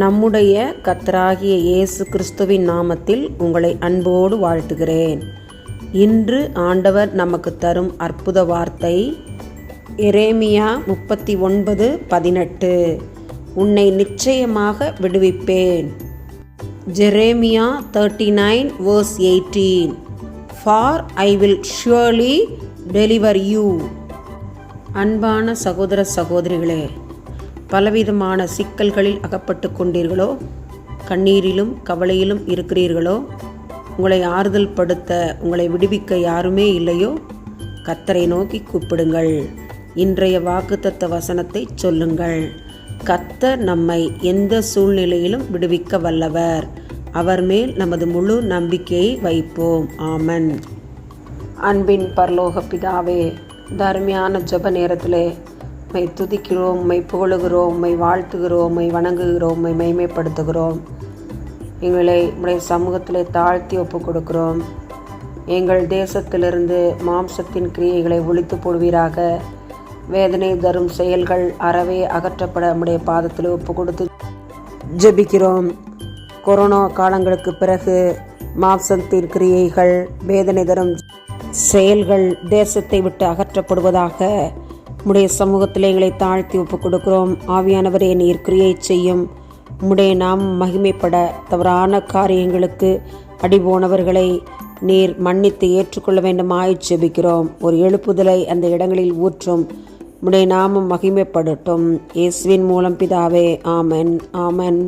நம்முடைய கர்த்தராகிய இயேசு கிறிஸ்துவின் நாமத்தில் உங்களை அன்போடு வாழ்த்துகிறேன். இன்று ஆண்டவர் நமக்கு தரும் அற்புத வார்த்தை எரேமியா 39:18. உன்னை நிச்சயமாக விடுவிப்பேன். Jeremiah 39:18. For I will surely deliver you. அன்பான சகோதர சகோதரிகளே, பலவிதமான சிக்கல்களில் அகப்பட்டு கொண்டீர்களோ, கண்ணீரிலும் கவலையிலும் இருக்கிறீர்களோ, உங்களை ஆறுதல் படுத்த உங்களை விடுவிக்க யாருமே இல்லையோ, கர்த்தரை நோக்கி கூப்பிடுங்கள். இன்றைய வாக்குத்தத்த வசனத்தை சொல்லுங்கள். கர்த்தர் நம்மை எந்த சூழ்நிலையிலும் விடுவிக்க வல்லவர். அவர் மேல் நமது முழு நம்பிக்கையை வைப்போம். ஆமன். அன்பின் பரலோக பிதாவே, தர்மியான ஜெப நேரத்திலே உம்மை துதிக்கிறோம், உம்மை புகழுகிறோம், உம்மை வாழ்த்துகிறோம், உம்மை வணங்குகிறோம், உம்மை மகிமைப்படுத்துகிறோம். எங்களை உம்முடைய சமூகத்திலே தாழ்த்தி ஒப்புக் கொடுக்கிறோம். எங்கள் தேசத்திலிருந்து மாம்சத்தின் கிரியைகளை ஒழித்து போடுவீராக. வேதனை தரும் செயல்கள் அறவே அகற்றப்பட உம்முடைய பாதத்தில் ஒப்புக் கொடுத்து ஜெபிக்கிறோம். கொரோனா காலங்களுக்கு பிறகு மாம்சத்தின் கிரியைகள், வேதனை தரும் செயல்கள் தேசத்தை விட்டு அகற்றப்படுவதாக உம்முடைய சமூகத்தில் எங்களை தாழ்த்தி ஒப்புக் கொடுக்கிறோம். ஆவியானவரே, நீர் கிரியை செய்யும். உம்முடைய நாமம் மகிமைப்பட தவறான காரியங்களுக்கு அடிபோனவர்களை நீர் மன்னித்து ஏற்றுக்கொள்ள வேண்டுமாய் ஜெபிக்கிறோம். ஒரு எழுப்புதலை அந்த இடங்களில் ஊற்றும். உம்முடைய நாமம் மகிமைப்படட்டும். இயேசுவின் மூலம் பிதாவே. ஆமென், ஆமென்.